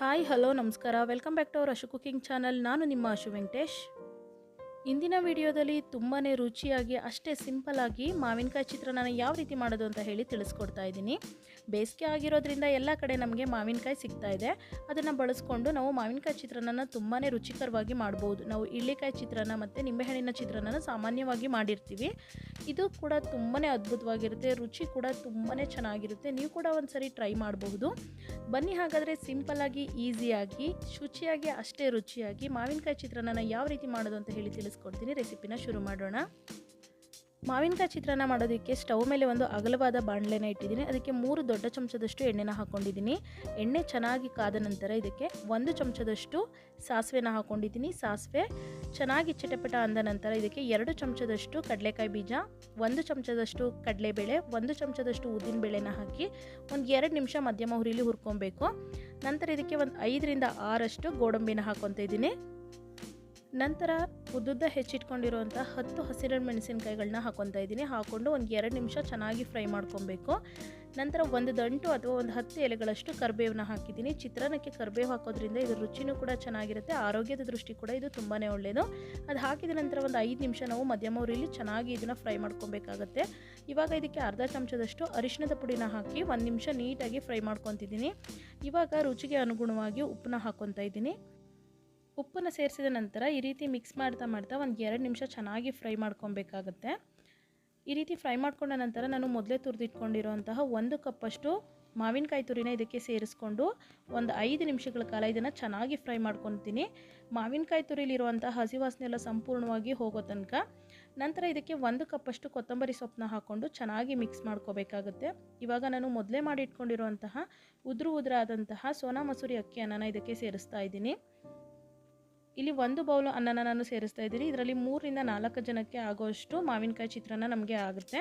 Hi hello ನಮಸ್ಕಾರ welcome back to our Ashu cooking channel. ನಾನು ನಿಮ್ಮ ಅಶು ವೆಂಕಟೇಶ್. ಇಂದಿನ ವಿಡಿಯೋದಲ್ಲಿ ತುಂಬಾ ರುಚಿಯಾಗಿ ಅಷ್ಟೇ ಸಿಂಪಲ್ಲಾಗಿ ಮಾವಿನಕಾಯಿ ಚಿತ್ರಾನ್ನ ಯಾವ ರೀತಿ ಮಾಡೋದು ಅಂತ ಹೇಳಿ ತಿಳಿಸ್ಕೊಡ್ತಾ ಇದ್ದೀನಿ. ಬೇಸಿಗೆ ಆಗಿರೋದ್ರಿಂದ ಎಲ್ಲ ಕಡೆ ನಮಗೆ ಮಾವಿನಕಾಯಿ ಸಿಗ್ತಾ ಇದೆ. ಅದನ್ನು ಬಳಸ್ಕೊಂಡು ನಾವು ಮಾವಿನಕಾಯಿ ಚಿತ್ರಾನ್ನ ತುಂಬಾ ರುಚಿಕರವಾಗಿ ಮಾಡ್ಬೋದು. ನಾವು ಇಳ್ಳಿಕಾಯಿ ಚಿತ್ರಾನ್ನ ಮತ್ತು ನಿಂಬೆಹಣ್ಣಿನ ಚಿತ್ರಾನ್ನ ಸಾಮಾನ್ಯವಾಗಿ ಮಾಡಿರ್ತೀವಿ. ಇದು ಕೂಡ ತುಂಬಾ ಅದ್ಭುತವಾಗಿರುತ್ತೆ, ರುಚಿ ಕೂಡ ತುಂಬಾ ಚೆನ್ನಾಗಿರುತ್ತೆ. ನೀವು ಕೂಡ ಒಂದ್ಸರಿ ಟ್ರೈ ಮಾಡಬಹುದು. ಬನ್ನಿ ಹಾಗಾದರೆ ಸಿಂಪಲ್ಲಾಗಿ ಈಸಿಯಾಗಿ ಶುಚಿಯಾಗಿ ಅಷ್ಟೇ ರುಚಿಯಾಗಿ ಮಾವಿನಕಾಯಿ ಚಿತ್ರಾನ್ನ ಯಾವ ರೀತಿ ಮಾಡೋದು ಅಂತ ಹೇಳಿ ತಿಳಿಸ್ಕೊಡ್ತೀನಿ. ರೆಸಿಪಿನ ಶುರು ಮಾಡೋಣ. ಮಾವಿನಕಾಯಿ ಚಿತ್ರಾನ್ನ ಮಾಡೋದಕ್ಕೆ ಸ್ಟವ್ ಮೇಲೆ ಒಂದು ಅಗಲವಾದ ಬಾಣಲೆನ ಇಟ್ಟಿದ್ದೀನಿ. ಅದಕ್ಕೆ 3 ದೊಡ್ಡ ಚಮಚದಷ್ಟು ಎಣ್ಣೆನ ಹಾಕ್ಕೊಂಡಿದ್ದೀನಿ. ಎಣ್ಣೆ ಚೆನ್ನಾಗಿ ಕಾದ ನಂತರ ಇದಕ್ಕೆ 1 ಚಮಚದಷ್ಟು ಸಾಸಿವೆನ ಹಾಕ್ಕೊಂಡಿದ್ದೀನಿ. ಸಾಸಿವೆ ಚೆನ್ನಾಗಿ ಚಿಟಪಟ ಅಂದ ನಂತರ ಇದಕ್ಕೆ 2 ಚಮಚದಷ್ಟು ಕಡಲೆಕಾಯಿ ಬೀಜ, 1 ಚಮಚದಷ್ಟು ಕಡಲೆಬೇಳೆ, 1 ಚಮಚದಷ್ಟು ಉದ್ದಿನಬೇಳೆನ ಹಾಕಿ ಒಂದು 2 ನಿಮಿಷ ಮಧ್ಯಮ ಹುರಿಲಿ ಹುರ್ಕೊಬೇಕು. ನಂತರ ಇದಕ್ಕೆ ಒಂದು 5ರಿಂದ 6 ಗೋಡಂಬಿನ ಹಾಕ್ಕೊತಾ ಇದ್ದೀನಿ. ನಂತರ ಉದ್ದುದ್ದ ಹೆಚ್ಚಿಟ್ಕೊಂಡಿರುವಂಥ 10 ಹಸಿರು ಮೆಣಸಿನಕಾಯಿಗಳನ್ನ ಹಾಕ್ಕೊತಾ ಇದ್ದೀನಿ. ಹಾಕ್ಕೊಂಡು ಒಂದು 2 ನಿಮಿಷ ಚೆನ್ನಾಗಿ ಫ್ರೈ ಮಾಡ್ಕೊಬೇಕು. ನಂತರ ಒಂದು ದಂಟು ಅಥವಾ ಒಂದು 10 ಎಲೆಗಳಷ್ಟು ಕರಿಬೇವನ್ನ ಹಾಕಿದ್ದೀನಿ. ಚಿತ್ರಾನ್ನಕ್ಕೆ ಕರಿಬೇವು ಹಾಕೋದ್ರಿಂದ ಇದು ರುಚಿನೂ ಕೂಡ ಚೆನ್ನಾಗಿರುತ್ತೆ, ಆರೋಗ್ಯದ ದೃಷ್ಟಿ ಕೂಡ ಇದು ತುಂಬಾ ಒಳ್ಳೆಯದು. ಅದು ಹಾಕಿದ ನಂತರ ಒಂದು 5 ನಿಮಿಷ ನಾವು ಮಧ್ಯಮ ಉರಿಲಿ ಚೆನ್ನಾಗಿ ಇದನ್ನು ಫ್ರೈ ಮಾಡ್ಕೊಬೇಕಾಗತ್ತೆ. ಇವಾಗ ಇದಕ್ಕೆ ಅರ್ಧ ಚಮಚದಷ್ಟು ಅರಿಶಿಣದ ಪುಡಿನ ಹಾಕಿ 1 ನಿಮಿಷ ನೀಟಾಗಿ ಫ್ರೈ ಮಾಡ್ಕೊತಿದ್ದೀನಿ. ಇವಾಗ ರುಚಿಗೆ ಅನುಗುಣವಾಗಿ ಉಪ್ಪನ್ನ ಹಾಕ್ಕೊತಾ ಇದ್ದೀನಿ. ಉಪ್ಪನ್ನು ಸೇರಿಸಿದ ನಂತರ ಈ ರೀತಿ ಮಿಕ್ಸ್ ಮಾಡ್ತಾ ಒಂದು 2 ನಿಮಿಷ ಚೆನ್ನಾಗಿ ಫ್ರೈ ಮಾಡ್ಕೊಬೇಕಾಗತ್ತೆ. ಈ ರೀತಿ ಫ್ರೈ ಮಾಡ್ಕೊಂಡ ನಂತರ ನಾನು ಮೊದಲೇ ತುರಿದಿಟ್ಕೊಂಡಿರುವಂತಹ 1 ಕಪ್ಪಷ್ಟು ಮಾವಿನಕಾಯಿ ತುರಿನ ಇದಕ್ಕೆ ಸೇರಿಸ್ಕೊಂಡು ಒಂದು 5 ನಿಮಿಷಗಳ ಕಾಲ ಇದನ್ನು ಚೆನ್ನಾಗಿ ಫ್ರೈ ಮಾಡ್ಕೊತೀನಿ. ಮಾವಿನಕಾಯಿ ತುರಿಲಿರುವಂಥ ಹಸಿ ವಾಸನೆ ಎಲ್ಲ ಸಂಪೂರ್ಣವಾಗಿ ಹೋಗೋ ತನಕ. ನಂತರ ಇದಕ್ಕೆ 1 ಕಪ್ಪಷ್ಟು ಕೊತ್ತಂಬರಿ ಸೊಪ್ಪನ್ನ ಹಾಕ್ಕೊಂಡು ಚೆನ್ನಾಗಿ ಮಿಕ್ಸ್ ಮಾಡ್ಕೋಬೇಕಾಗುತ್ತೆ. ಇವಾಗ ನಾನು ಮೊದಲೇ ಮಾಡಿ ಇಟ್ಕೊಂಡಿರುವಂತಹ ಉದುರಾದಂತಹ ಸೋನಾ ಮಸೂರಿ ಅಕ್ಕಿ ಅನ್ನನ ಇದಕ್ಕೆ ಸೇರಿಸ್ತಾ ಇದ್ದೀನಿ. ಇಲ್ಲಿ 1 ಬೌಲ್ ಅನ್ನನ ನಾನು ಸೇರಿಸ್ತಾ ಇದ್ದೀನಿ. ಇದರಲ್ಲಿ 3ರಿಂದ 4 ಜನಕ್ಕೆ ಆಗೋಷ್ಟು ಮಾವಿನಕಾಯಿ ಚಿತ್ರಾನ್ನ ನಮಗೆ ಆಗುತ್ತೆ.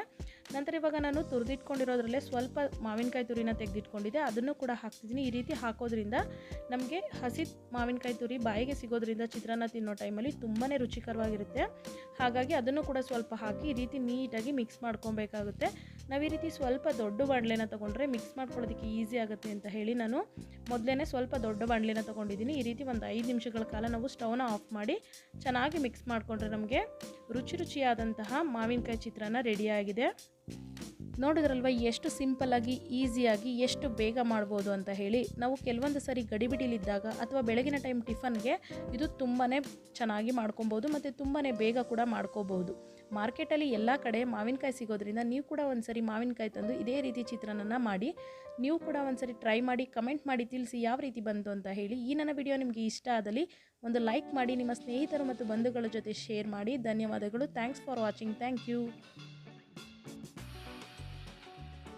ನಂತರ ಇವಾಗ ನಾನು ತುರಿದಿಟ್ಕೊಂಡಿರೋದ್ರಲ್ಲೇ ಸ್ವಲ್ಪ ಮಾವಿನಕಾಯಿ ತುರಿನ ತೆಗೆದಿಟ್ಕೊಂಡಿದ್ದೆ, ಅದನ್ನು ಕೂಡ ಹಾಕ್ತಿದ್ದೀನಿ. ಈ ರೀತಿ ಹಾಕೋದ್ರಿಂದ ನಮಗೆ ಹಸಿ ಮಾವಿನಕಾಯಿ ತುರಿ ಬಾಯಿಗೆ ಸಿಗೋದ್ರಿಂದ ಚಿತ್ರಾನ್ನ ತಿನ್ನೋ ಟೈಮಲ್ಲಿ ತುಂಬಾ ರುಚಿಕರವಾಗಿರುತ್ತೆ. ಹಾಗಾಗಿ ಅದನ್ನು ಕೂಡ ಸ್ವಲ್ಪ ಹಾಕಿ ಈ ರೀತಿ ನೀಟಾಗಿ ಮಿಕ್ಸ್ ಮಾಡ್ಕೊಬೇಕಾಗುತ್ತೆ. ನಾವು ಈ ರೀತಿ ಸ್ವಲ್ಪ ದೊಡ್ಡ ಬಾಣಲೆನ ತೊಗೊಂಡ್ರೆ ಮಿಕ್ಸ್ ಮಾಡ್ಕೊಳ್ಳೋದಕ್ಕೆ ಈಸಿ ಆಗುತ್ತೆ ಅಂತ ಹೇಳಿ ನಾನು ಮೊದಲೇ ಸ್ವಲ್ಪ ದೊಡ್ಡ ಬಾಣಲೆನ ತೊಗೊಂಡಿದ್ದೀನಿ. ಈ ರೀತಿ ಒಂದು 5 ನಿಮಿಷಗಳ ಕಾಲ ನಾವು ಸ್ಟವ್ನ ಆಫ್ ಮಾಡಿ ಚೆನ್ನಾಗಿ ಮಿಕ್ಸ್ ಮಾಡಿಕೊಂಡ್ರೆ ನಮಗೆ ರುಚಿಯಾದಂತಹ ಮಾವಿನಕಾಯಿ ಚಿತ್ರಾನ್ನ ರೆಡಿಯಾಗಿದೆ. ನೋಡಿದ್ರಲ್ವ ಎಷ್ಟು ಸಿಂಪಲ್ಲಾಗಿ ಈಸಿಯಾಗಿ ಎಷ್ಟು ಬೇಗ ಮಾಡ್ಬೋದು ಅಂತ ಹೇಳಿ. ನಾವು ಕೆಲವೊಂದು ಸರಿ ಗಡಿಬಿಡಿಲಿದ್ದಾಗ ಅಥವಾ ಬೆಳಗಿನ ಟೈಮ್ ಟಿಫನ್ಗೆ ಇದು ತುಂಬಾ ಚೆನ್ನಾಗಿ ಮಾಡ್ಕೊಬೋದು ಮತ್ತು ತುಂಬಾ ಬೇಗ ಕೂಡ ಮಾಡ್ಕೋಬೋದು. ಮಾರ್ಕೆಟಲ್ಲಿ ಎಲ್ಲ ಕಡೆ ಮಾವಿನಕಾಯಿ ಸಿಗೋದ್ರಿಂದ ನೀವು ಕೂಡ ಒಂದ್ಸರಿ ಮಾವಿನಕಾಯಿ ತಂದು ಇದೇ ರೀತಿ ಚಿತ್ರಾನ್ನ ಮಾಡಿ ನೀವು ಕೂಡ ಒಂದ್ಸರಿ ಟ್ರೈ ಮಾಡಿ ಕಮೆಂಟ್ ಮಾಡಿ ತಿಳಿಸಿ ಯಾವ ರೀತಿ ಬಂತು ಅಂತ ಹೇಳಿ. ಈ ನನ್ನ ವಿಡಿಯೋ ನಿಮಗೆ ಇಷ್ಟ ಆದಲ್ಲಿ ಒಂದು ಲೈಕ್ ಮಾಡಿ, ನಿಮ್ಮ ಸ್ನೇಹಿತರು ಮತ್ತು ಬಂಧುಗಳ ಜೊತೆ ಶೇರ್ ಮಾಡಿ. ಧನ್ಯವಾದಗಳು. Thanks for watching. Thank you.